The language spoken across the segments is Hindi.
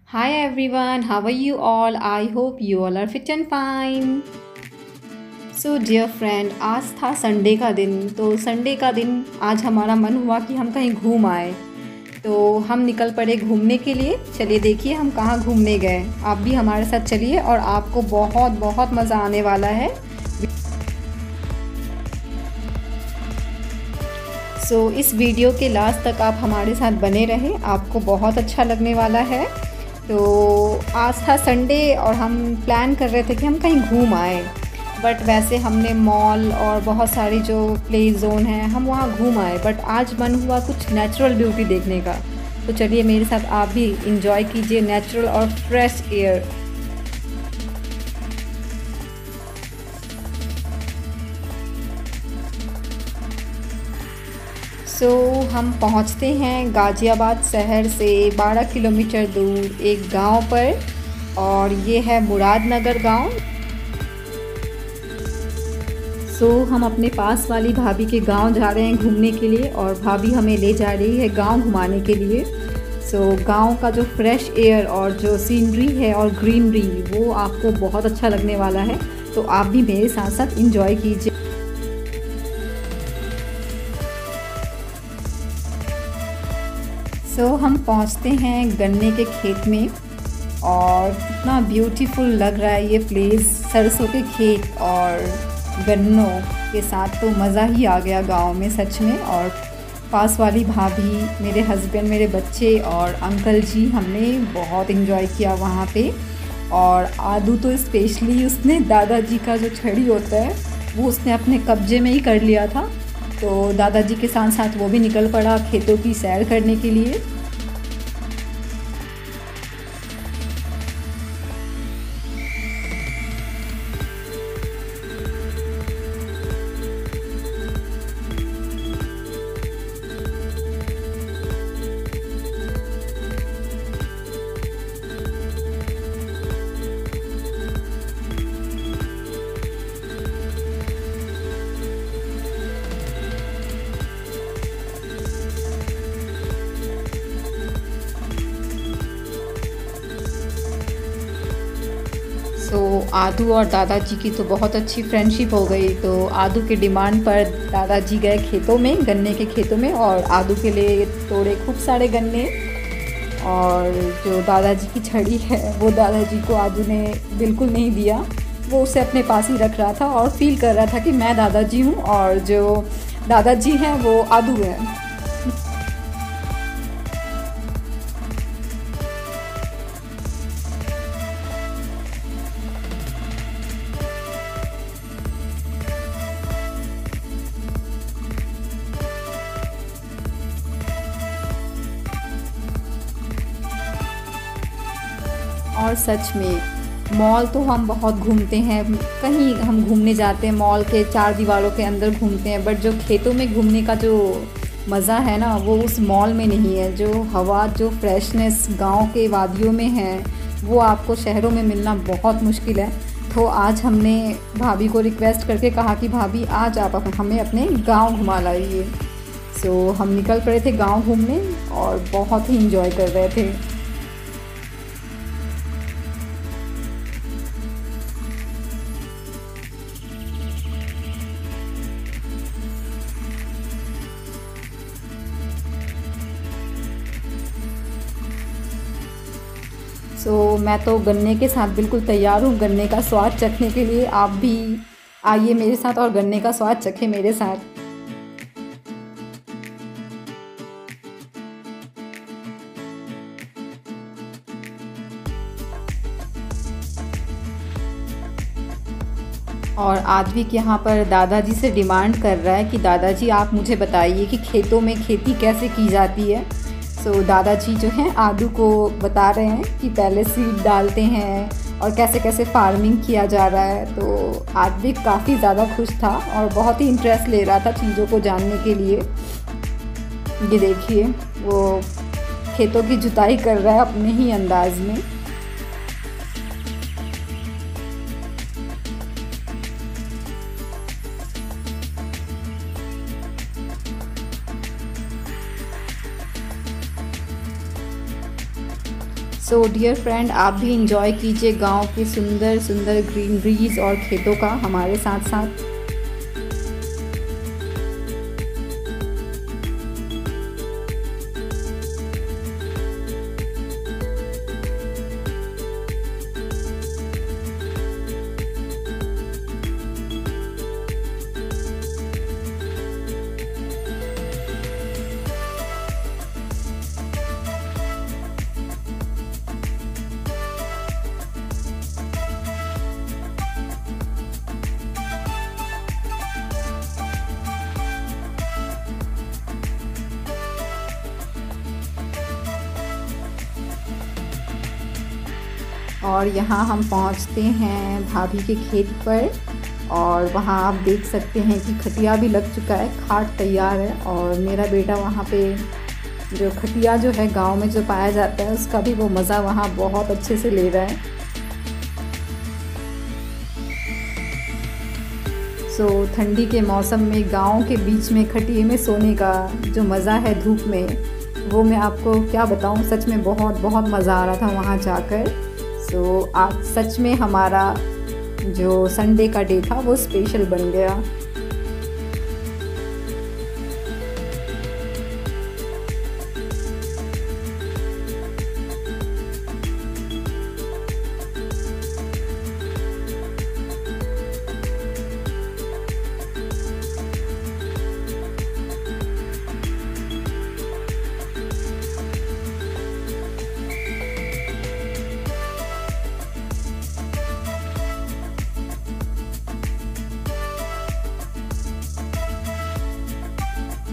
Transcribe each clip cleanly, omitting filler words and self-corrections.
Hi everyone, how are you all? I hope you all are fit and fine. So dear friend, आज था संडे का दिन। तो संडे का दिन आज हमारा मन हुआ कि हम कहीं घूम आए। तो हम निकल पड़े घूमने के लिए। चलिए देखिए हम कहाँ घूमने गए। आप भी हमारे साथ चलिए और आपको बहुत बहुत मज़ा आने वाला है। इस वीडियो के लास्ट तक आप हमारे साथ बने रहें, आपको बहुत अच्छा लगने वाला है। तो आज था संडे और हम प्लान कर रहे थे कि हम कहीं घूम आए, बट वैसे हमने मॉल और बहुत सारी जो प्ले जोन है हम वहाँ घूम आए, बट आज मन हुआ कुछ नेचुरल ब्यूटी देखने का। तो चलिए मेरे साथ आप भी इंजॉय कीजिए नेचुरल और फ्रेश एयर। हम पहुंचते हैं गाज़ियाबाद शहर से 12 किलोमीटर दूर एक गांव पर, और ये है मुरादनगर गांव। हम अपने पास वाली भाभी के गांव जा रहे हैं घूमने के लिए, और भाभी हमें ले जा रही है गांव घुमाने के लिए। गांव का जो फ्रेश एयर और जो सीनरी है और ग्रीनरी वो आपको बहुत अच्छा लगने वाला है। तो आप भी मेरे साथ साथ इंजॉय कीजिए। हम पहुंचते हैं गन्ने के खेत में, और कितना ब्यूटीफुल लग रहा है ये प्लेस। सरसों के खेत और गन्नों के साथ तो मज़ा ही आ गया गांव में सच में। और पास वाली भाभी, मेरे हस्बैंड, मेरे बच्चे और अंकल जी, हमने बहुत इन्जॉय किया वहाँ पे। और आदू तो स्पेशली उसने दादाजी का जो छड़ी होता है वो उसने अपने कब्जे में ही कर लिया था। तो दादाजी के साथ साथ वो भी निकल पड़ा खेतों की सैर करने के लिए। आदू और दादाजी की तो बहुत अच्छी फ्रेंडशिप हो गई। तो आदू के डिमांड पर दादाजी गए खेतों में, गन्ने के खेतों में, और आदू के लिए तोड़े खूब सारे गन्ने। और जो दादाजी की छड़ी है वो दादाजी को आदू ने बिल्कुल नहीं दिया। वो उसे अपने पास ही रख रहा था और फील कर रहा था कि मैं दादाजी हूँ और जो दादाजी हैं वो आदू हैं। और सच में मॉल तो हम बहुत घूमते हैं, कहीं हम घूमने जाते हैं मॉल के चार दीवारों के अंदर घूमते हैं, बट जो खेतों में घूमने का जो मज़ा है ना वो उस मॉल में नहीं है। जो हवा, जो फ्रेशनेस गांव के वादियों में है वो आपको शहरों में मिलना बहुत मुश्किल है। तो आज हमने भाभी को रिक्वेस्ट करके कहा कि भाभी आज आप हमें अपने गांव घुमा लाइए। हम निकल पड़े थे गांव घूमने और बहुत ही इंजॉय कर रहे थे। मैं तो गन्ने के साथ बिल्कुल तैयार हूँ गन्ने का स्वाद चखने के लिए। आप भी आइए मेरे साथ और गन्ने का स्वाद चखें मेरे साथ। और आदविक यहाँ पर दादाजी से डिमांड कर रहा है कि दादाजी आप मुझे बताइए कि खेतों में खेती कैसे की जाती है। दादाजी जो हैं आदू को बता रहे हैं कि पहले सीड डालते हैं और कैसे कैसे फार्मिंग किया जा रहा है। तो आदविक काफ़ी ज़्यादा खुश था और बहुत ही इंटरेस्ट ले रहा था चीज़ों को जानने के लिए। ये देखिए वो खेतों की जुताई कर रहा है अपने ही अंदाज में। सो डियर फ्रेंड, आप भी इंजॉय कीजिए गांव के सुंदर सुंदर ग्रीनरीज और खेतों का हमारे साथ साथ। और यहाँ हम पहुँचते हैं भाभी के खेत पर, और वहाँ आप देख सकते हैं कि खटिया भी लग चुका है, खाट तैयार है। और मेरा बेटा वहाँ पे जो खटिया जो है गांव में जो पाया जाता है उसका भी वो मज़ा वहाँ बहुत अच्छे से ले रहा है। सो ठंडी के मौसम में गांव के बीच में खटिए में सोने का जो मज़ा है धूप में, वो मैं आपको क्या बताऊँ, सच में बहुत बहुत मज़ा आ रहा था वहाँ जाकर। सो आज सच में हमारा जो संडे का डे था वो स्पेशल बन गया।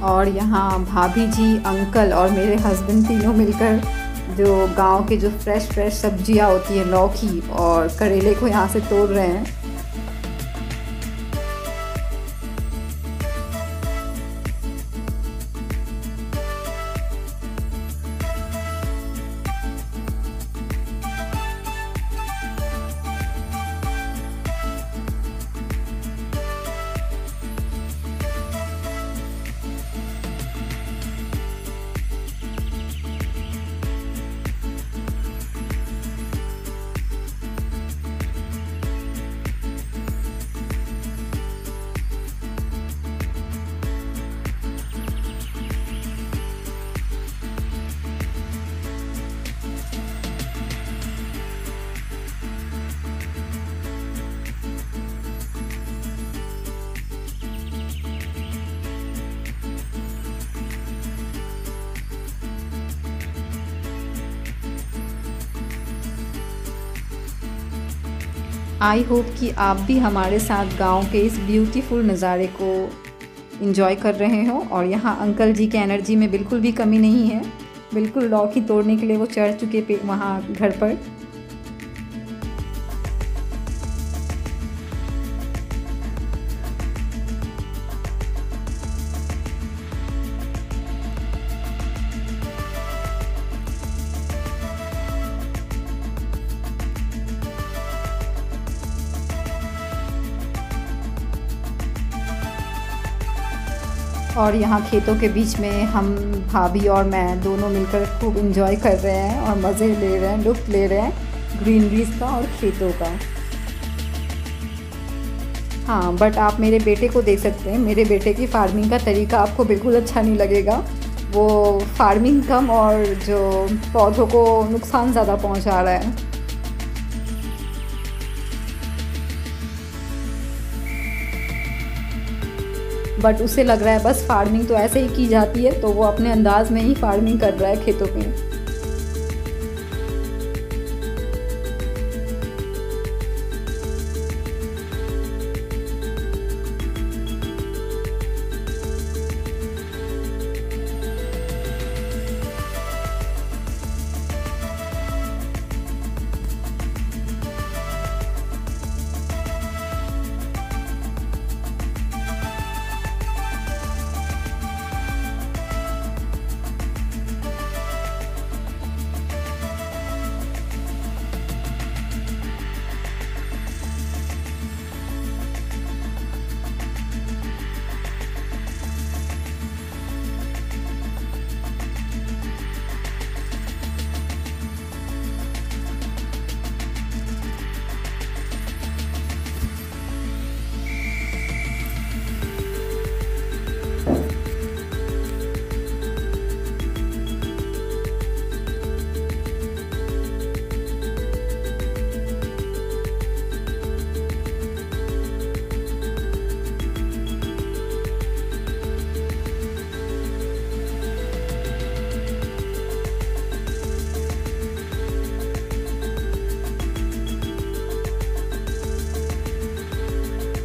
और यहाँ भाभी जी, अंकल और मेरे हस्बैंड तीनों मिलकर जो गांव के जो फ्रेश सब्जियां होती है, लौकी और करेले को यहाँ से तोड़ रहे हैं। आई होप कि आप भी हमारे साथ गांव के इस ब्यूटीफुल नज़ारे को एंजॉय कर रहे हो। और यहाँ अंकल जी के एनर्जी में बिल्कुल भी कमी नहीं है, बिल्कुल लौकी तोड़ने के लिए वो चढ़ चुके पे वहाँ घर पर। और यहाँ खेतों के बीच में हम भाभी और मैं दोनों मिलकर खूब एंजॉय कर रहे हैं और मज़े ले रहे हैं, लुत्फ़ ले रहे हैं ग्रीनरीज का और खेतों का। हाँ, बट आप मेरे बेटे को देख सकते हैं, मेरे बेटे की फार्मिंग का तरीका आपको बिल्कुल अच्छा नहीं लगेगा। वो फार्मिंग कम और जो पौधों को नुकसान ज़्यादा पहुँचा रहा है। बट उसे लग रहा है बस फार्मिंग तो ऐसे ही की जाती है, तो वो अपने अंदाज में ही फार्मिंग कर रहा है खेतों में।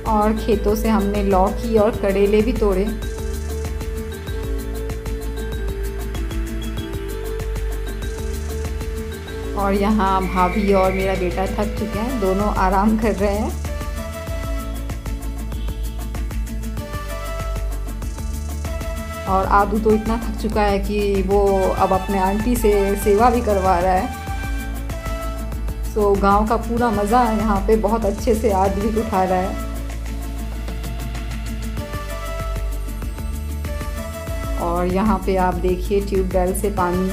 और खेतों से हमने लौकी और करेले भी तोड़े। और यहाँ भाभी और मेरा बेटा थक चुके हैं, दोनों आराम कर रहे हैं। और आदू तो इतना थक चुका है कि वो अब अपने आंटी से सेवा भी करवा रहा है। तो गांव का पूरा मज़ा यहाँ पे बहुत अच्छे से आदमी उठा रहा है। और यहाँ पे आप देखिए ट्यूबवेल से पानी,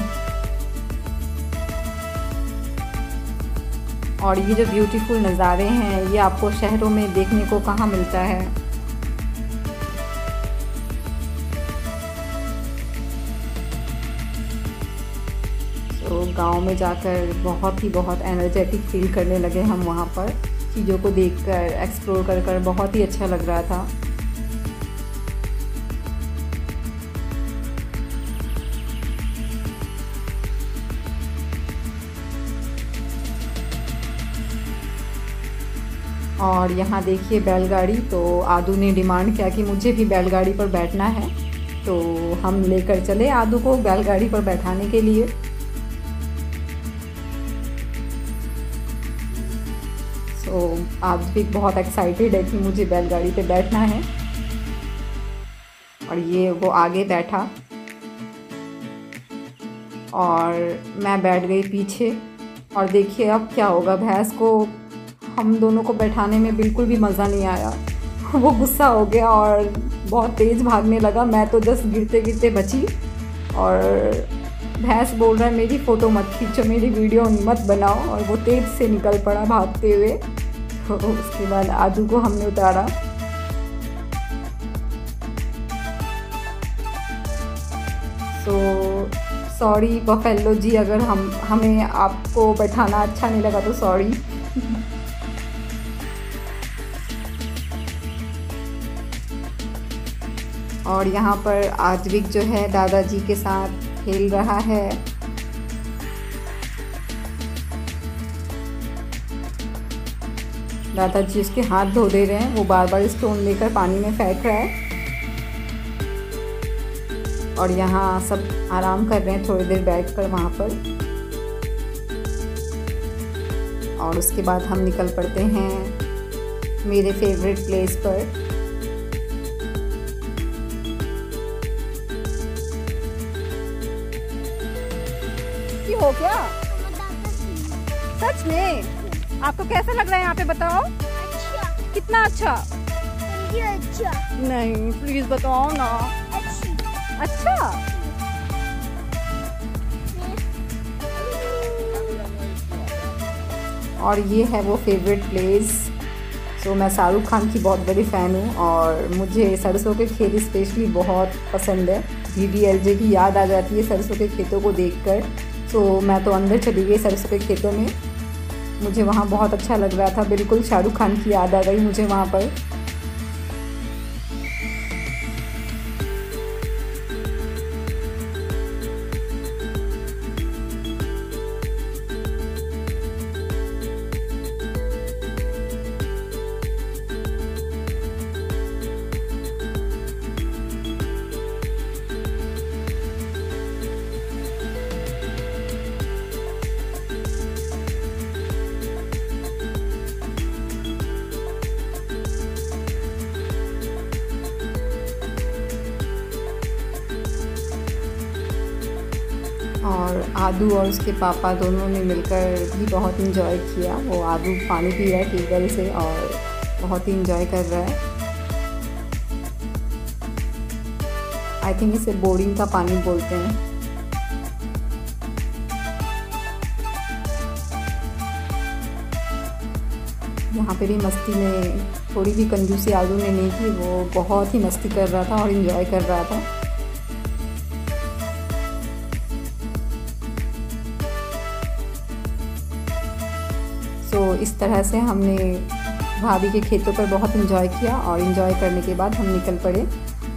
और ये जो ब्यूटीफुल नज़ारे हैं ये आपको शहरों में देखने को कहाँ मिलता है। तो गांव में जाकर बहुत एनर्जेटिक फील करने लगे हम वहाँ पर। चीज़ों को देखकर एक्सप्लोर कर बहुत ही अच्छा लग रहा था। और यहाँ देखिए बैलगाड़ी, तो आदू ने डिमांड किया कि मुझे भी बैलगाड़ी पर बैठना है, तो हम लेकर चले आदू को बैलगाड़ी पर बैठाने के लिए। तो आदू भी बहुत एक्साइटेड है कि मुझे बैलगाड़ी पे बैठना है। और ये वो आगे बैठा और मैं बैठ गई पीछे। और देखिए अब क्या होगा, भैंस को हम दोनों को बैठाने में बिल्कुल भी मज़ा नहीं आया। वो गुस्सा हो गया और बहुत तेज़ भागने लगा। मैं तो जस्ट गिरते गिरते बची। और भैंस बोल रहा है मेरी फ़ोटो मत खींचो, मेरी वीडियो मत बनाओ, और वो तेज़ से निकल पड़ा भागते हुए। तो उसके बाद आदू को हमने उतारा। तो सॉरी बफेलो जी, अगर हमें आपको बैठाना अच्छा नहीं लगा तो सॉरी। और यहाँ पर आद्विक जो है दादाजी के साथ खेल रहा है। दादाजी उसके हाथ धो दे रहे हैं, वो बार बार स्टोन लेकर पानी में फेंक रहा है। और यहाँ सब आराम कर रहे हैं थोड़ी देर बैठकर वहाँ पर। और उसके बाद हम निकल पड़ते हैं मेरे फेवरेट प्लेस पर। हो क्या सच में? आपको कैसा लग रहा है यहाँ पे बताओ? अच्छा। कितना अच्छा? अच्छा नहीं प्लीज बताओ ना। अच्छा। और ये है वो फेवरेट प्लेस। तो मैं शाहरुख खान की बहुत बड़ी फ़ैन हूँ और मुझे सरसों के खेत स्पेशली बहुत पसंद है। DDLJ की याद आ जाती है सरसों के खेतों को देखकर। तो मैं तो अंदर चली गई सरसों के खेतों में। मुझे वहाँ बहुत अच्छा लग रहा था, बिल्कुल शाहरुख खान की याद आ गई मुझे वहाँ पर। और आदू और उसके पापा दोनों ने मिलकर भी बहुत इंजॉय किया। वो आदू पानी पी रहा है ट्यूबवेल से और बहुत ही इंजॉय कर रहा है। आई थिंक इसे बोरिंग का पानी बोलते हैं। यहाँ पे भी मस्ती में थोड़ी भी कंजूसी आदू ने नहीं की, वो बहुत ही मस्ती कर रहा था और इंजॉय कर रहा था। तो इस तरह से हमने भाभी के खेतों पर बहुत इंजॉय किया और इंजॉय करने के बाद हम निकल पड़े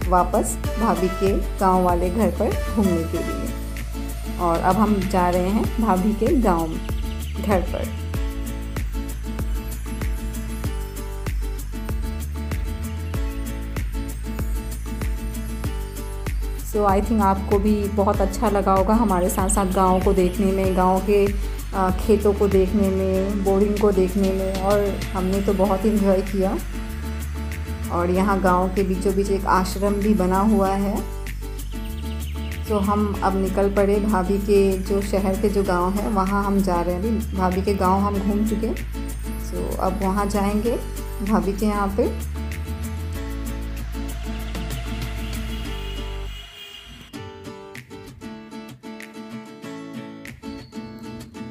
वापस भाभी के गांव वाले घर पर घूमने के लिए। और अब हम जा रहे हैं भाभी के गांव घर पर। सो आई थिंक आपको भी बहुत अच्छा लगा होगा हमारे साथ साथ गाँव को देखने में, गाँव के खेतों को देखने में, बोरिंग को देखने में। और हमने तो बहुत इन्जॉय किया। और यहाँ गांव के बीचों बीच एक आश्रम भी बना हुआ है। तो हम अब निकल पड़े भाभी के जो शहर के जो गांव है वहाँ हम जा रहे हैं। अभी भाभी के गांव हम घूम चुके, तो अब वहाँ जाएंगे भाभी के यहाँ पे।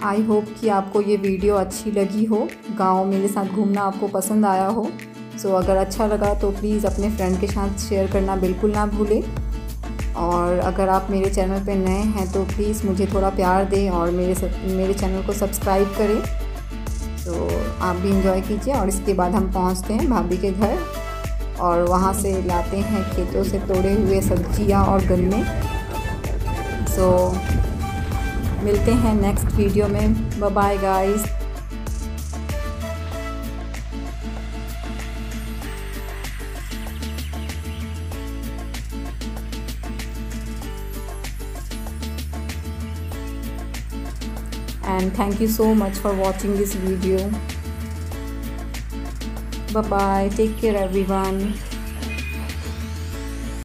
आई होप कि आपको ये वीडियो अच्छी लगी हो, गांव मेरे साथ घूमना आपको पसंद आया हो। सो अगर अच्छा लगा तो प्लीज़ अपने फ्रेंड के साथ शेयर करना बिल्कुल ना भूलें। और अगर आप मेरे चैनल पे नए हैं तो प्लीज़ मुझे थोड़ा प्यार दें और मेरे चैनल को सब्सक्राइब करें। तो आप भी इंजॉय कीजिए। और इसके बाद हम पहुंचते हैं भाभी के घर और वहां से लाते हैं खेतों से तोड़े हुए सब्जियां और गन्ने। सो मिलते हैं नेक्स्ट वीडियो में। Bye bye guys. And thank you so much for watching this video. Bye bye. Take care everyone.